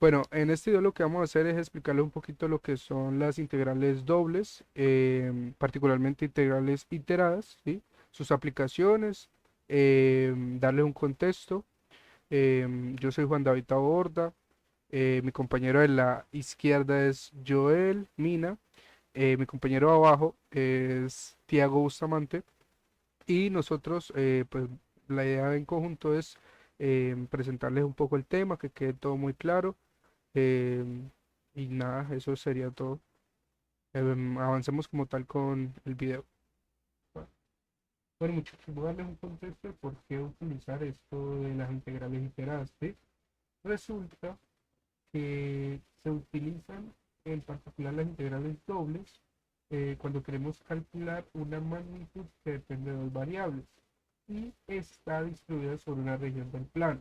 Bueno, en este video lo que vamos a hacer es explicarle un poquito lo que son las integrales dobles, particularmente integrales iteradas, ¿sí? Sus aplicaciones, darle un contexto. Yo soy Juan David Taborda, mi compañero de la izquierda es Joel Mina, mi compañero de abajo es Tiago Bustamante y nosotros, pues la idea en conjunto es presentarles un poco el tema, que quede todo muy claro. Em, y nada, eso sería todo. Avancemos como tal con el video. Bueno, muchachos, voy a darles un contexto de por qué utilizar esto de las integrales iteradas, ¿sí? Resulta que se utilizan en particular las integrales dobles cuando queremos calcular una magnitud que depende de dos variables y está distribuida sobre una región del plano.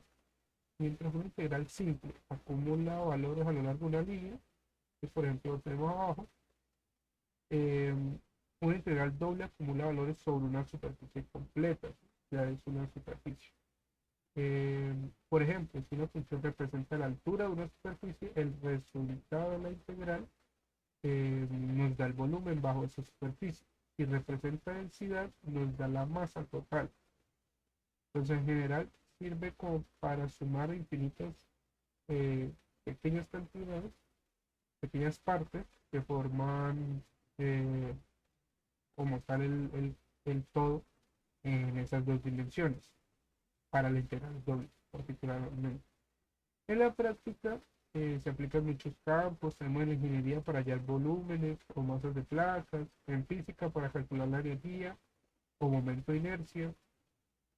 Mientras una integral simple acumula valores a lo largo de una línea, que por ejemplo lo tenemos abajo, eh, una integral doble acumula valores sobre una superficie completa, ya es una superficie. Por ejemplo, si una función representa la altura de una superficie, el resultado de la integral nos da el volumen bajo esa superficie. Si representa densidad, nos da la masa total. Entonces, en general, sirve como para sumar infinitas eh, pequeñas cantidades, pequeñas partes que forman eh, como tal el todo en esas dos dimensiones para la integral doble particularmente. En la práctica se aplican muchos campos, tenemos en la ingeniería para hallar volúmenes o masas de placas, en física para calcular la energía o momento de inercia,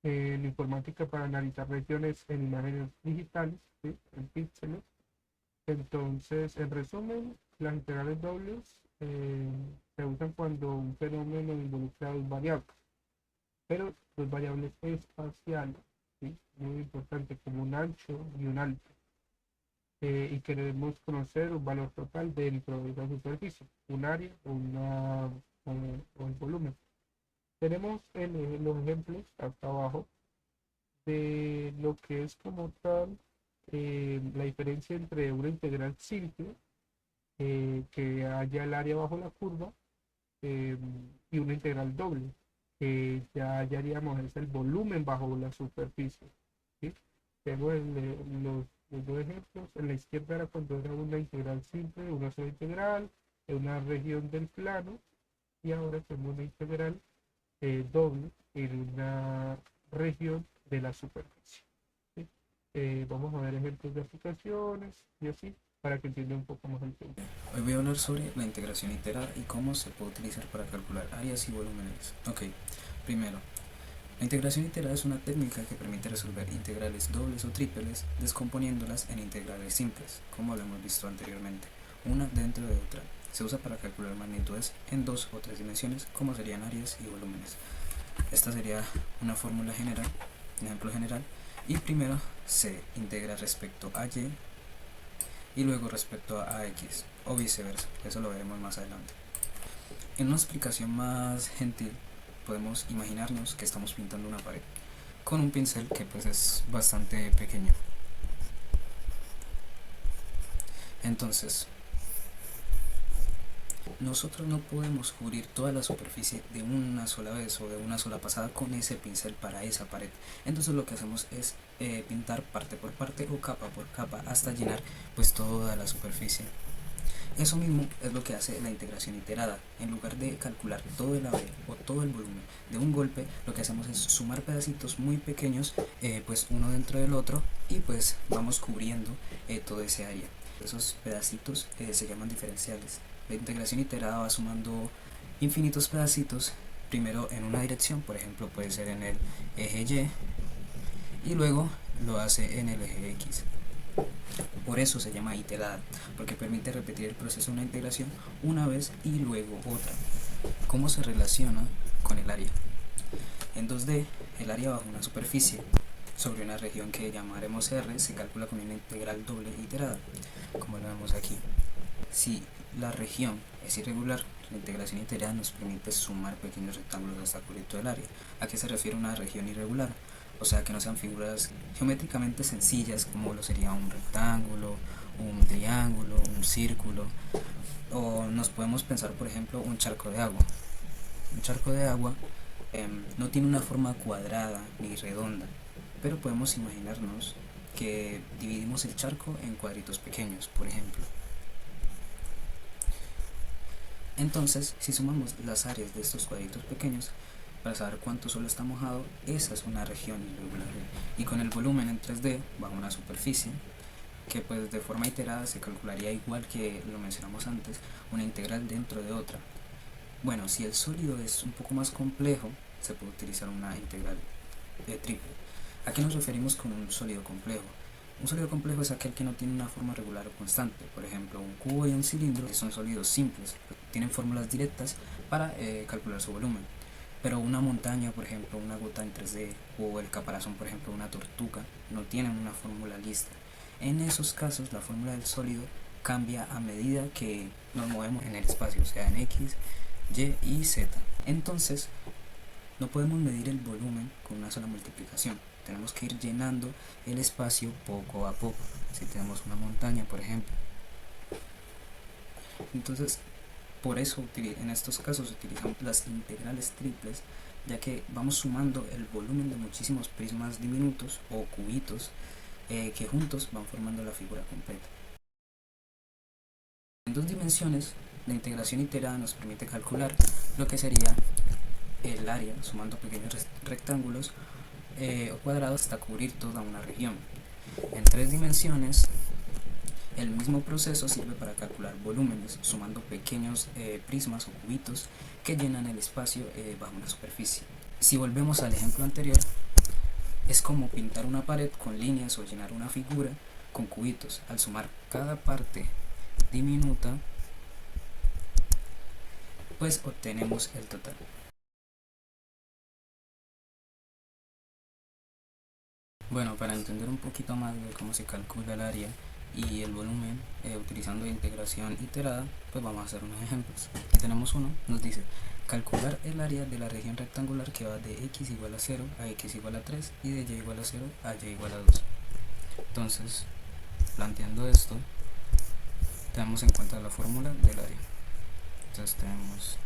en informática para analizar regiones en imágenes digitales, ¿sí? En píxeles. Entonces, en resumen, las integrales dobles se usan cuando un fenómeno involucra dos variables, pero dos variables espaciales, ¿sí? Muy importante, como un ancho y un alto. Y queremos conocer un valor total dentro de esa superficie, un área o el volumen. Tenemos los ejemplos hasta abajo de lo que es como tal la diferencia entre una integral simple que haya el área bajo la curva eh, y una integral doble que ya hallaríamos es el volumen bajo la superficie, ¿sí? Tengo los dos ejemplos. En la izquierda era cuando era una integral simple, una sola integral, en una región del plano, y ahora tenemos una integral doble en una región de la superficie, ¿sí? Vamos a ver ejemplos de aplicaciones y así para que entiendan un poco más el tema. Hoy voy a hablar sobre la integración iterada y cómo se puede utilizar para calcular áreas y volúmenes. Ok, primero, la integración iterada es una técnica que permite resolver integrales dobles o triples descomponiéndolas en integrales simples, como lo hemos visto anteriormente, una dentro de otra. Se usa para calcular magnitudes en dos o tres dimensiones, como serían áreas y volúmenes. Esta sería una fórmula general, un ejemplo general, y primero se integra respecto a y luego respecto a x o viceversa, eso lo veremos más adelante. En una explicación más gentil podemos imaginarnos que estamos pintando una pared con un pincel que pues es bastante pequeño. Entonces, nosotros no podemos cubrir toda la superficie de una sola vez o de una sola pasada con ese pincel para esa pared. Entonces lo que hacemos es pintar parte por parte o capa por capa hasta llenar pues toda la superficie. Eso mismo es lo que hace la integración iterada. En lugar de calcular todo el área o todo el volumen de un golpe, lo que hacemos es sumar pedacitos muy pequeños, pues uno dentro del otro, y pues vamos cubriendo todo ese área. Esos pedacitos se llaman diferenciales. La integración iterada va sumando infinitos pedacitos, primero en una dirección, por ejemplo puede ser en el eje Y luego lo hace en el eje X. Por eso se llama iterada, porque permite repetir el proceso de una integración una vez y luego otra. ¿Cómo se relaciona con el área? En 2D, el área bajo una superficie sobre una región que llamaremos R se calcula con una integral doble iterada, como lo vemos aquí. Si la región es irregular, la integración iterada nos permite sumar pequeños rectángulos hasta cubrir todo el área. ¿A qué se refiere una región irregular? O sea, que no sean figuras geométricamente sencillas como lo sería un rectángulo, un círculo, o nos podemos pensar, por ejemplo, un charco de agua. Un charco de agua no tiene una forma cuadrada ni redonda, pero podemos imaginarnos que dividimos el charco en cuadritos pequeños, por ejemplo. Entonces, si sumamos las áreas de estos cuadritos pequeños para saber cuánto solo está mojado, esa es una región irregular. Y con el volumen en 3D bajo una superficie, que pues de forma iterada se calcularía, igual que lo mencionamos antes, una integral dentro de otra. Bueno, si el sólido es un poco más complejo, se puede utilizar una integral triple. ¿A qué nos referimos con un sólido complejo? Un sólido complejo es aquel que no tiene una forma regular o constante. Por ejemplo, un cubo y un cilindro son sólidos simples, tienen fórmulas directas para calcular su volumen. Pero una montaña, por ejemplo, una gota en 3D, o el caparazón, por ejemplo, una tortuga, no tienen una fórmula lista. En esos casos, la fórmula del sólido cambia a medida que nos movemos en el espacio, o sea, en X, Y y Z. Entonces, no podemos medir el volumen con una sola multiplicación. Tenemos que ir llenando el espacio poco a poco. Si tenemos una montaña, por ejemplo. Entonces, por eso en estos casos utilizamos las integrales triples, ya que vamos sumando el volumen de muchísimos prismas diminutos o cubitos que juntos van formando la figura completa. En 2 dimensiones, la integración iterada nos permite calcular lo que sería el área sumando pequeños rectángulos o cuadrados hasta cubrir toda una región. En 3 dimensiones, el mismo proceso sirve para calcular volúmenes sumando pequeños prismas o cubitos que llenan el espacio bajo una superficie. Si volvemos al ejemplo anterior, es como pintar una pared con líneas o llenar una figura con cubitos. Al sumar cada parte diminuta, pues obtenemos el total. Bueno, para entender un poquito más de cómo se calcula el área y el volumen utilizando integración iterada, pues vamos a hacer unos ejemplos. Aquí tenemos uno, nos dice calcular el área de la región rectangular que va de x igual a 0 a x igual a 3 y de y igual a 0 a y igual a 2. Entonces, planteando esto, tenemos en cuenta la fórmula del área. Entonces tenemos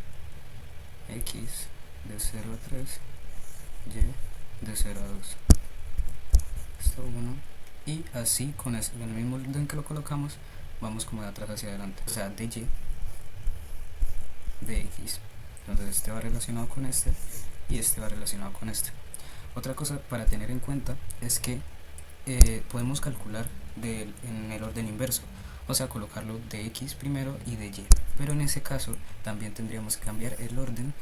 x de 0 a 3, y de 0 a 2. Esto 1, y así con el mismo orden que lo colocamos, vamos como de atrás hacia adelante, o sea, de y, de x. Entonces este va relacionado con este y este va relacionado con este. Otra cosa para tener en cuenta es que podemos calcular en el orden inverso, o sea, colocarlo de x primero y de y, pero en ese caso también tendríamos que cambiar el orden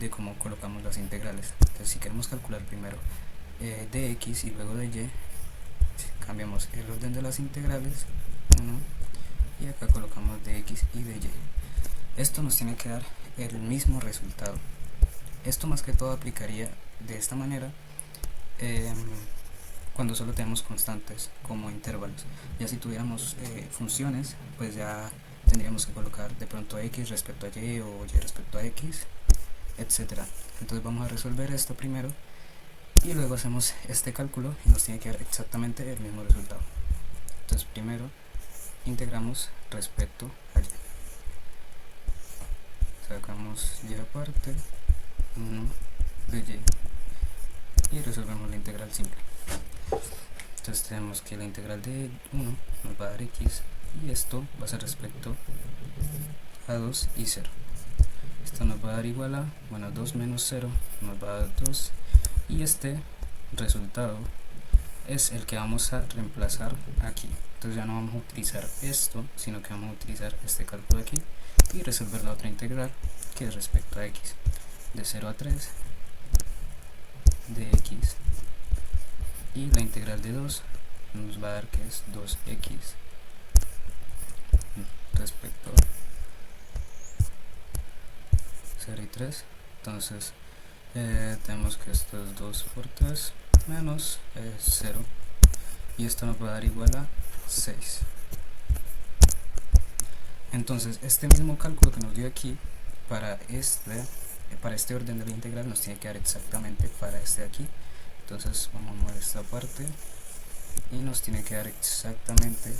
de cómo colocamos las integrales. Entonces, si queremos calcular primero de x y luego de y, cambiamos el orden de las integrales 1, y acá colocamos de x y de y. Esto nos tiene que dar el mismo resultado. Esto más que todo aplicaría de esta manera cuando solo tenemos constantes como intervalos. Ya si tuviéramos funciones, pues ya tendríamos que colocar de pronto x respecto a y o y respecto a x, etcétera. Entonces vamos a resolver esto primero y luego hacemos este cálculo y nos tiene que dar exactamente el mismo resultado. Entonces primero integramos respecto a y. Sacamos y aparte 1 de y resolvemos la integral simple. Entonces tenemos que la integral de 1 nos va a dar x y esto va a ser respecto a 2 y 0. Esto nos va a dar igual a, bueno, 2 menos 0 nos va a dar 2, y este resultado es el que vamos a reemplazar aquí. Entonces ya no vamos a utilizar esto, sino que vamos a utilizar este cálculo aquí y resolver la otra integral, que es respecto a x, de 0 a 3 de x, y la integral de 2 nos va a dar que es 2x respecto a 0 y 3. Entonces tenemos que esto es 2 por 3 menos 0, y esto nos va a dar igual a 6. Entonces este mismo cálculo que nos dio aquí para este orden de la integral nos tiene que dar exactamente para este de aquí. Entonces vamos a mover esta parte y nos tiene que dar exactamente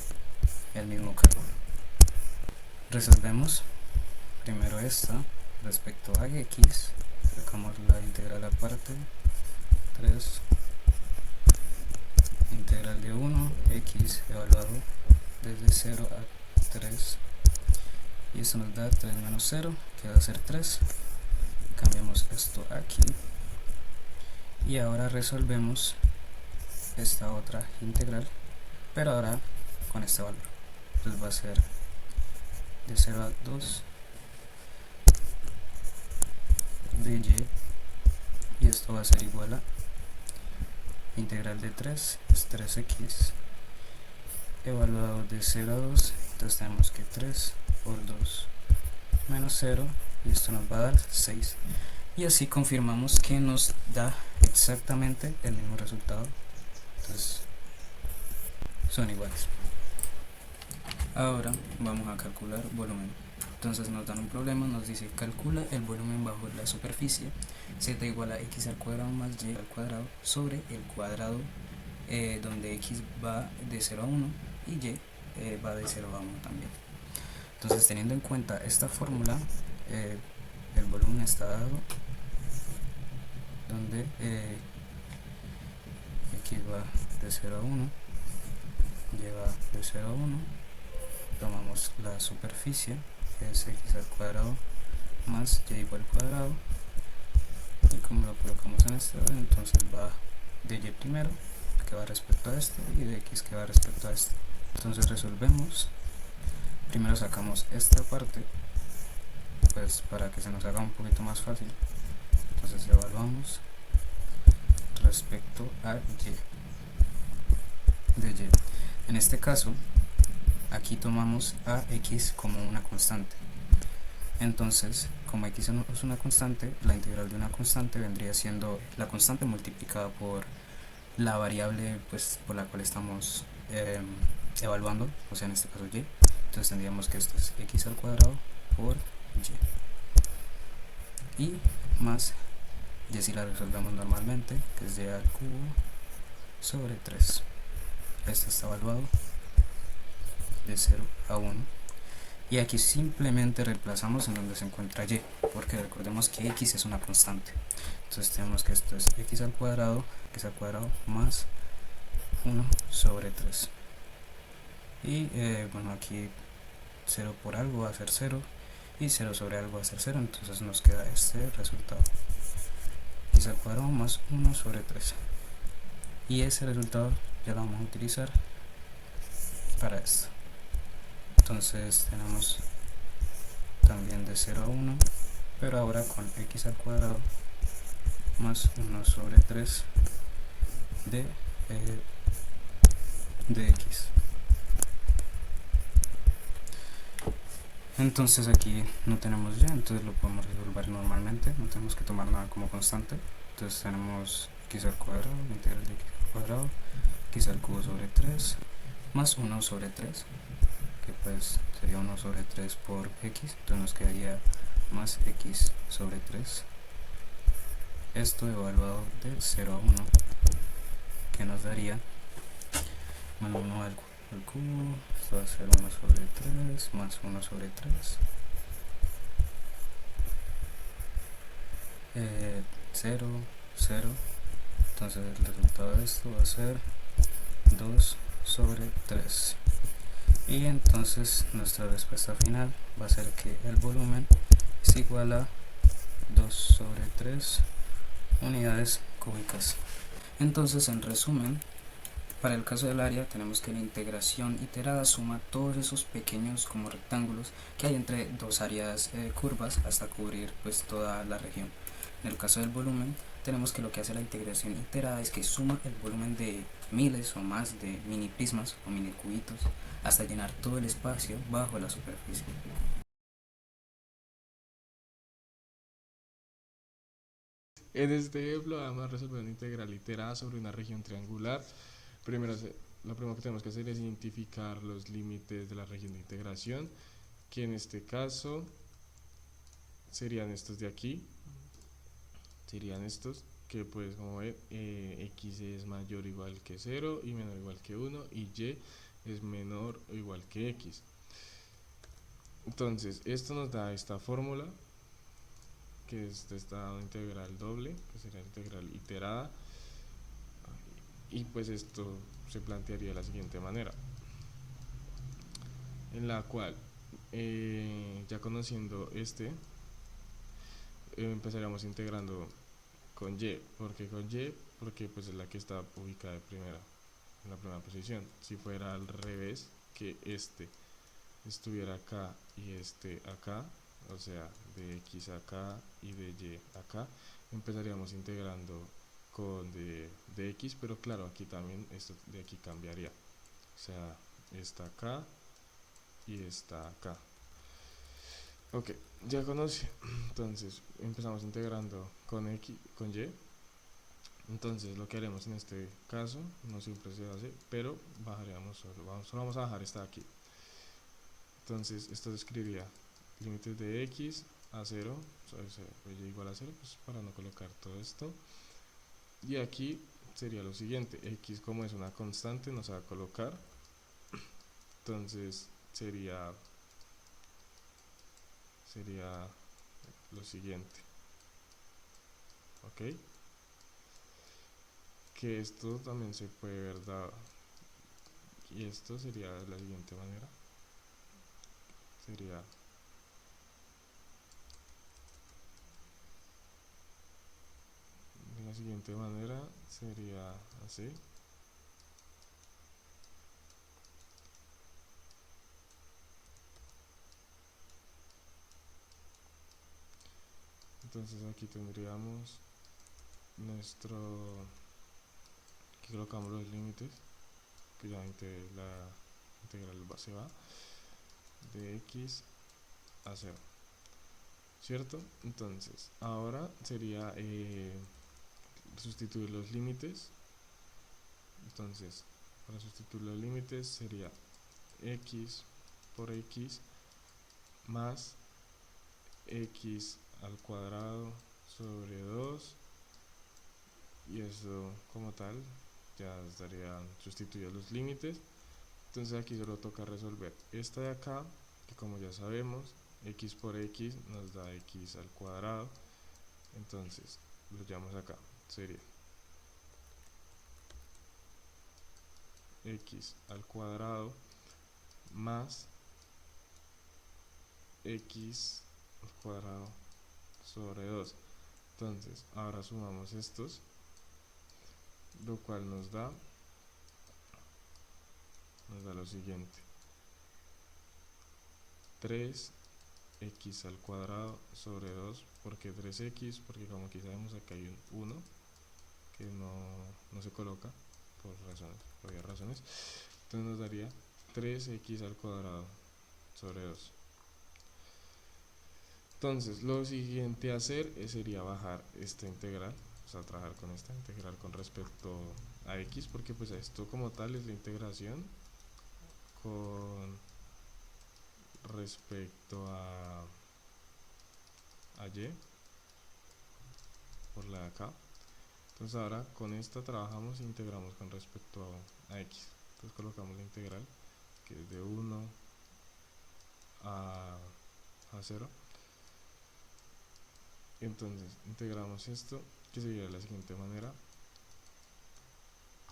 el mismo cálculo. Resolvemos primero esta respecto a x, sacamos la integral aparte, 3 integral de 1, x evaluado desde 0 a 3, y esto nos da 3 menos 0, que va a ser 3. Cambiamos esto aquí y ahora resolvemos esta otra integral, pero ahora con este valor. Entonces va a ser de 0 a 2 de y esto va a ser igual a integral de 3 es 3x evaluado de 0 a 2, entonces tenemos que 3 por 2 menos 0, y esto nos va a dar 6, y así confirmamos que nos da exactamente el mismo resultado. Entonces son iguales. Ahora vamos a calcular volumen. Entonces nos dan un problema, nos dice calcula el volumen bajo la superficie z igual a x al cuadrado más y al cuadrado sobre el cuadrado, donde x va de 0 a 1 y y va de 0 a 1 también. Entonces, teniendo en cuenta esta fórmula, el volumen está dado donde x va de 0 a 1, y va de 0 a 1, tomamos la superficie, que es x al cuadrado más y igual al cuadrado, y como lo colocamos en este orden, entonces va de y primero, que va respecto a este, y de x, que va respecto a este. Entonces resolvemos, primero sacamos esta parte, pues para que se nos haga un poquito más fácil. Entonces evaluamos respecto a y de y. En este caso, aquí tomamos a x como una constante. Entonces, como x es una constante, la integral de una constante vendría siendo la constante multiplicada por la variable, pues, por la cual estamos evaluando, o sea, en este caso y. Entonces tendríamos que esto es x al cuadrado por y más, y así la resolvemos normalmente, que es y al cubo sobre 3. Esto está evaluado de 0 a 1, y aquí simplemente reemplazamos en donde se encuentra y, porque recordemos que x es una constante. Entonces tenemos que esto es x al cuadrado más 1 sobre 3, y bueno, aquí 0 por algo va a ser 0 y 0 sobre algo va a ser 0, entonces nos queda este resultado, x al cuadrado más 1 sobre 3, y ese resultado ya lo vamos a utilizar para esto. Entonces tenemos también de 0 a 1, pero ahora con x al cuadrado más 1 sobre 3 de x. Entonces aquí no tenemos ya, entonces lo podemos resolver normalmente, no tenemos que tomar nada como constante. Entonces tenemos x al cuadrado, integral de x al cuadrado, x al cubo sobre 3, más 1 sobre 3, que pues sería 1 sobre 3 por x, entonces nos quedaría más x sobre 3, esto evaluado de 0 a 1, que nos daría menos 1 al cubo, esto va a ser 1 sobre 3, más 1 sobre 3, 0, 0, entonces el resultado de esto va a ser 2 sobre 3, y entonces nuestra respuesta final va a ser que el volumen es igual a 2 sobre 3 unidades cúbicas. Entonces, en resumen, para el caso del área tenemos que la integración iterada suma todos esos pequeños como rectángulos que hay entre dos áreas curvas hasta cubrir pues toda la región. En el caso del volumen tenemos que lo que hace la integración iterada es que suma el volumen de miles o más de mini prismas o mini cubitos hasta llenar todo el espacio bajo la superficie. En este ejemplo vamos a resolver una integral iterada sobre una región triangular. Primero, lo primero que tenemos que hacer es identificar los límites de la región de integración, que en este caso serían estos de aquí, serían estos, que pues como ven, x es mayor o igual que 0 y menor o igual que 1, y y es menor o igual que x. Entonces, esto nos da esta fórmula, que es esta integral doble, que será integral iterada, y pues esto se plantearía de la siguiente manera, en la cual, ya conociendo empezaríamos integrando con y. ¿Por qué con y? Porque pues es la que está ubicada de primera, en la primera posición. Si fuera al revés, que estuviera acá y acá, o sea, de x acá y de y acá, empezaríamos integrando con de x, pero claro, aquí también esto de aquí cambiaría, o sea, está acá y está acá. Ok, ya conocí. Entonces empezamos integrando con x, con y. Entonces lo que haremos en este caso, no siempre se hace, pero bajaríamos solo vamos a bajar esta de aquí. Entonces esto escribiría límites de x a 0, y igual a 0, pues para no colocar todo esto. Y aquí sería lo siguiente, x como es una constante nos va a colocar, entonces sería lo siguiente, ok, que esto también se puede ver dado, y esto sería de la siguiente manera, sería de la siguiente manera, sería así. Entonces aquí tendríamos nuestro, aquí colocamos los límites, que ya la integral se va de x a 0, ¿cierto? Entonces ahora sería sustituir los límites. Entonces para sustituir los límites sería x por x más x al cuadrado sobre 2, y eso como tal ya estarían sustituidos los límites. Entonces aquí solo toca resolver esta de acá, que como ya sabemos, x por x nos da x al cuadrado. Entonces lo llevamos acá, sería x al cuadrado más x al cuadrado sobre 2. Entonces ahora sumamos estos, lo cual nos da lo siguiente, 3x al cuadrado sobre 2. ¿Por qué 3x? Porque como aquí sabemos, acá hay un 1 que no se coloca por varias razones. Entonces nos daría 3x al cuadrado sobre 2. Entonces lo siguiente a hacer sería bajar esta integral, o sea, trabajar con esta integral con respecto a x, porque pues esto como tal es la integración con respecto a y por la de acá. Entonces ahora con esta trabajamos e integramos con respecto a x. Entonces colocamos la integral, que es de 1 a 0. Entonces integramos esto, que sería de la siguiente manera.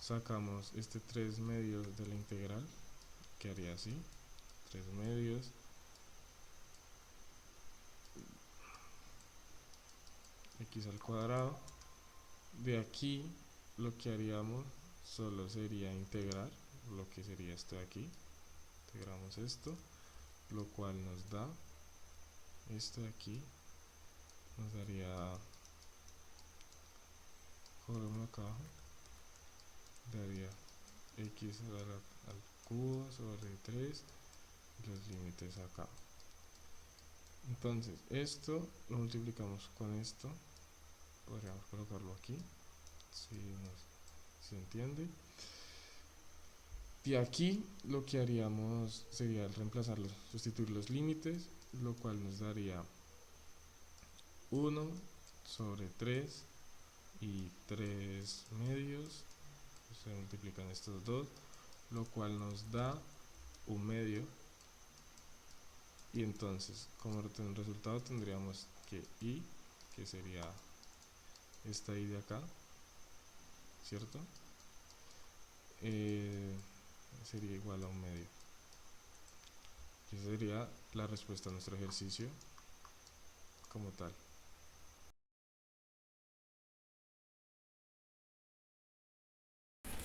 Sacamos este 3 medios de la integral, que haría así, 3 medios, x al cuadrado. De aquí lo que haríamos solo sería integrar lo que sería esto de aquí. Integramos esto, lo cual nos da esto de aquí, nos daría, cogemos acá abajo, daría x al cubo sobre 3 y los límites acá. Entonces esto lo multiplicamos con esto, podríamos colocarlo aquí, si se entiende. Y aquí lo que haríamos sería reemplazarlos, sustituir los límites, lo cual nos daría 1 sobre 3 y 3 medios, se multiplican estos dos, lo cual nos da un medio, y entonces como resultado tendríamos que y, que sería esta y de acá, ¿cierto? Sería igual a un medio. Y esa sería la respuesta a nuestro ejercicio como tal.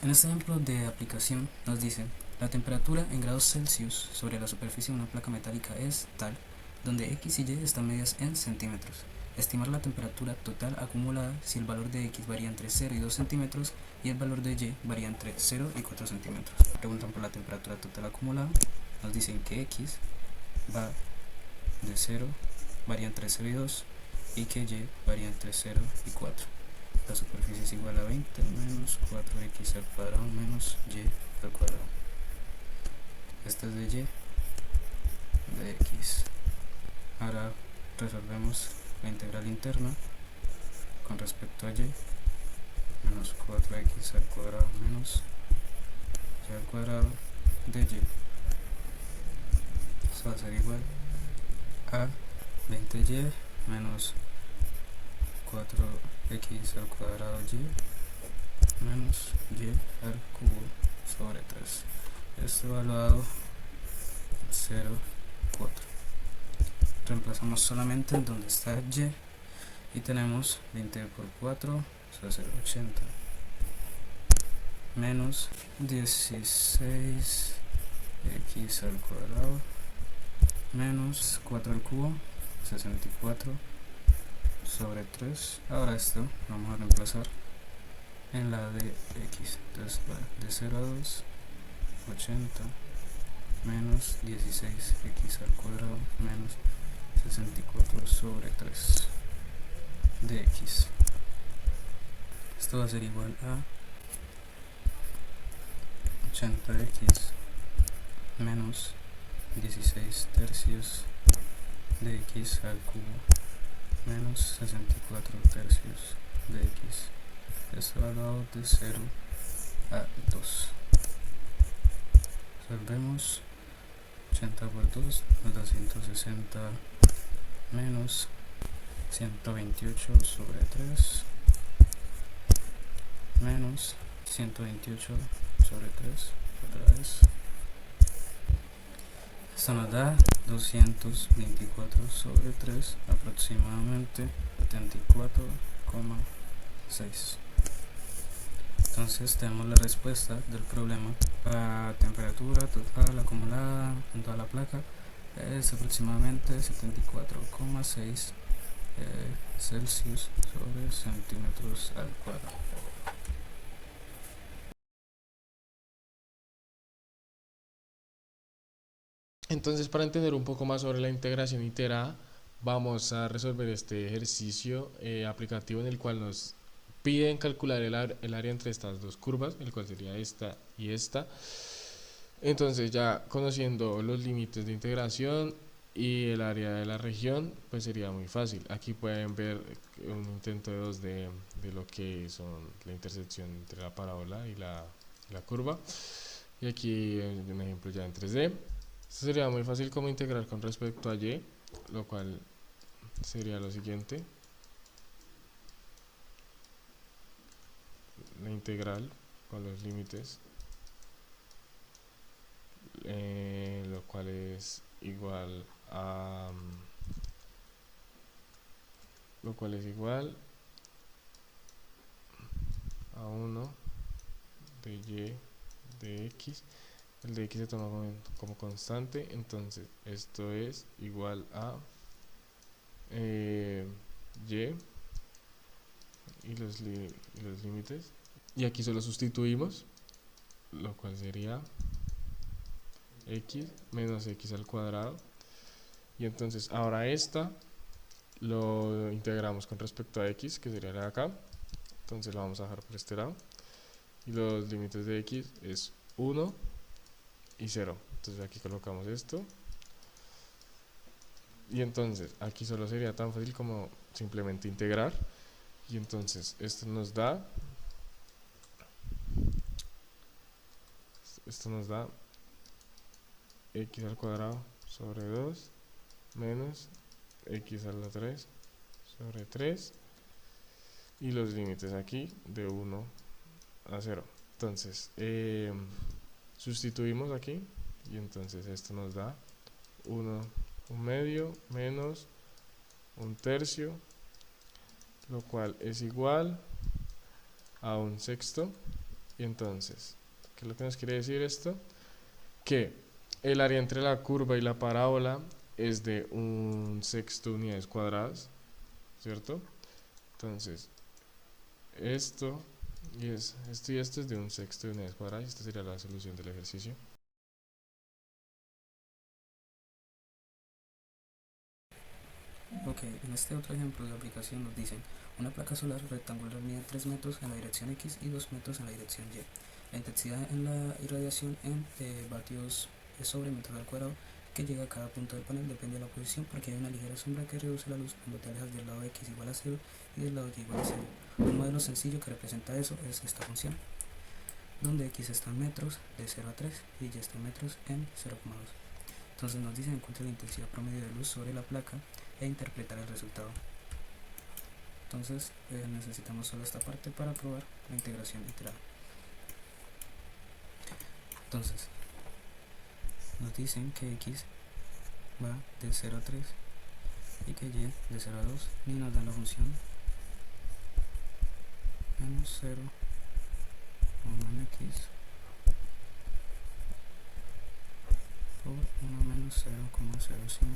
En este ejemplo de aplicación nos dicen: la temperatura en grados Celsius sobre la superficie de una placa metálica es tal, donde X y Y están medidas en centímetros. Estimar la temperatura total acumulada si el valor de X varía entre 0 y 2 centímetros y el valor de Y varía entre 0 y 4 centímetros. Preguntan por la temperatura total acumulada. Nos dicen que X va de 0, varía entre 0 y 2, y que Y varía entre 0 y 4. La superficie es igual a 20 menos 4x al cuadrado menos y al cuadrado. Esta es de y, de x. Ahora resolvemos la integral interna con respecto a y, menos 4x al cuadrado menos y al cuadrado de y. Esto va a ser igual a 20y menos 4x al cuadrado y menos y al cubo sobre 3. Esto evaluado 0, 4. Reemplazamos solamente en donde está y y tenemos 20 por 4, eso va a ser 80, menos 16x al cuadrado menos 4 al cubo, 64 sobre 3. Ahora esto lo vamos a reemplazar en la de x, entonces va de 0 a 2, 80 menos 16x al cuadrado menos 64 sobre 3 de x. Esto va a ser igual a 80x menos 16 tercios de x al cubo menos 64 tercios de x. Esto evaluado de 0 a 2. Resolvemos. 80 por 2 nos da 160 menos 128 sobre 3 menos 128 sobre 3 otra vez. Esto nos da 224 sobre 3, aproximadamente 74,6. Entonces tenemos la respuesta del problema. La temperatura total acumulada en toda la placa es aproximadamente 74,6 Celsius sobre centímetros al cuadrado. Entonces, para entender un poco más sobre la integración iterada, vamos a resolver este ejercicio aplicativo en el cual nos piden calcular el área entre estas dos curvas, el cual sería esta y esta. Entonces, ya conociendo los límites de integración y el área de la región, pues sería muy fácil. Aquí pueden ver un intento de 2D de lo que son la intersección entre la parábola y la curva. Y aquí un ejemplo ya en 3D. Esto sería muy fácil como integrar con respecto a y, lo cual sería lo siguiente: la integral con los límites, lo cual es igual a 1 de y de x. El de x se toma como constante, entonces esto es igual a y los límites, y aquí solo sustituimos, lo cual sería x menos x al cuadrado, y entonces ahora esta lo integramos con respecto a x, que sería la de acá, entonces lo vamos a dejar por este lado, y los límites de x es 1 y 0, entonces aquí colocamos esto, y entonces aquí solo sería tan fácil como simplemente integrar, y entonces esto nos da x al cuadrado sobre 2 menos x a la 3 sobre 3 y los límites aquí de 1 a 0. Entonces sustituimos aquí y entonces esto nos da 1/2 menos 1/3, lo cual es igual a 1/6. Y entonces, ¿qué es lo que nos quiere decir esto? Que el área entre la curva y la parábola es de 1/6 unidades cuadradas, ¿cierto? Entonces esto y esto es de 1/6 unidades cuadradas, y esta sería la solución del ejercicio. Ok, en este otro ejemplo de aplicación nos dicen: una placa solar rectangular mide 3 metros en la dirección X y 2 metros en la dirección Y. La intensidad en la irradiación en vatios sobre metros al cuadrado que llega a cada punto del panel depende de la posición, porque hay una ligera sombra que reduce la luz cuando te alejas del lado X igual a 0 y del lado Y igual a 0. Un modelo sencillo que representa eso es esta función, donde X está en metros de 0 a 3 y Y está en metros en 0,2. Entonces nos dicen: encuentra la intensidad promedio de luz sobre la placa e interpretar el resultado. Entonces necesitamos solo esta parte para probar la integración literal. Entonces nos dicen que X va de 0 a 3 y que Y de 0 a 2, y nos dan la función menos 0 1 X por 1 menos 0,05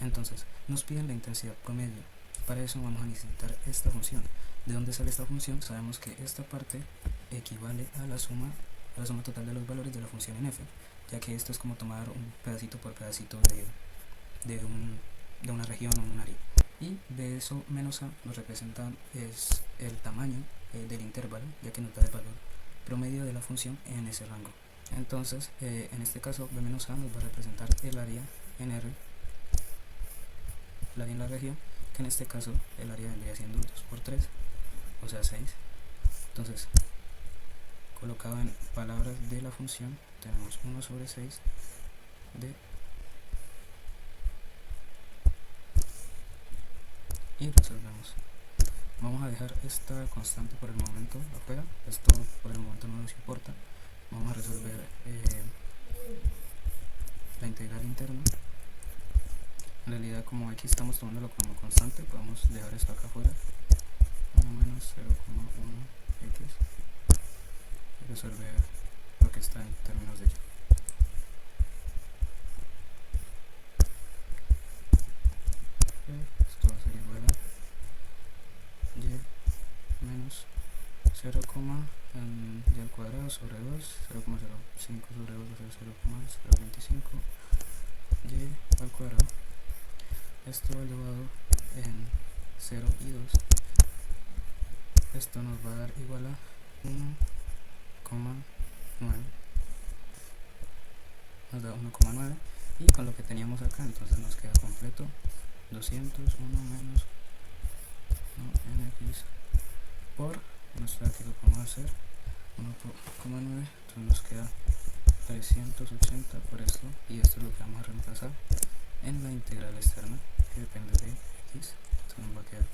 Y. Entonces nos piden la intensidad promedio. Para eso vamos a necesitar esta función. ¿De dónde sale esta función? Sabemos que esta parte equivale a la suma total de los valores de la función en f, ya que esto es como tomar un pedacito por pedacito de una región o un área. Y de eso menos a nos representan es el tamaño del intervalo, ya que nos da el valor promedio de la función en ese rango. Entonces en este caso b menos a nos va a representar el área en R, el área en la región, que en este caso el área vendría siendo 2 por 3, o sea 6. Entonces, colocado en palabras de la función, tenemos 1 sobre 6 de, y resolvemos. Vamos a dejar esta constante por el momento afuera, esto por el momento no nos importa. Vamos a resolver la integral interna. En realidad, como aquí estamos tomándolo como constante, podemos dejar esto acá afuera, 1 menos 0,1 X, y resolver lo que está en términos de Y. Esto va a ser igual a Y menos 0, y al cuadrado sobre 2, 0,05 sobre 2 va a ser 0,025 y al cuadrado. Esto elevado en 0 y 2, esto nos va a dar igual a 1,9, nos da 1,9, y con lo que teníamos acá entonces nos queda completo 201 menos 1nx por nuestro, aquí lo podemos hacer 1,9, entonces nos queda 380 por esto, y esto es lo que vamos a reemplazar en la integral externa, que depende de x. Entonces nos va a quedar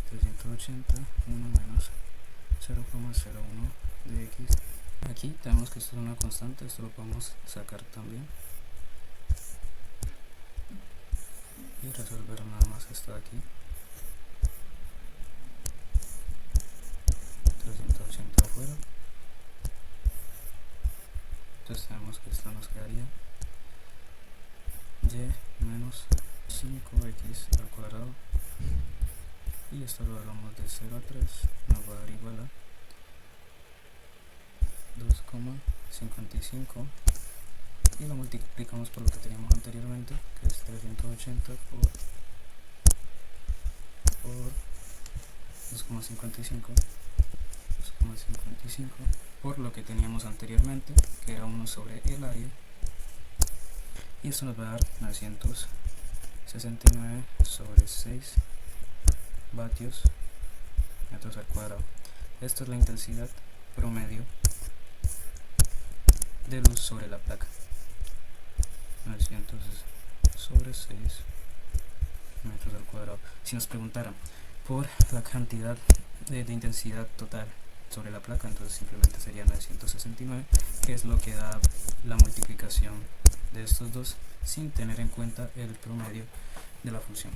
380 1 menos 0,01 de x. Aquí tenemos que esto es una constante, esto lo podemos sacar también y resolver nada más esto de aquí. 380 afuera, entonces tenemos que esto nos quedaría y menos 5x al cuadrado, y esto lo hablamos de 0 a 3, nos va a dar igual a 2,55, y lo multiplicamos por lo que teníamos anteriormente, que es 380 por 2,55 por lo que teníamos anteriormente, que era 1 sobre el área, y esto nos va a dar 969 sobre 6 vatios metros al cuadrado. Esto es la intensidad promedio de luz sobre la placa. 900 sobre 6 metros al cuadrado. Si nos preguntaran por la cantidad de intensidad total sobre la placa, entonces simplemente sería 969, que es lo que da la multiplicación de estos dos sin tener en cuenta el promedio de la función.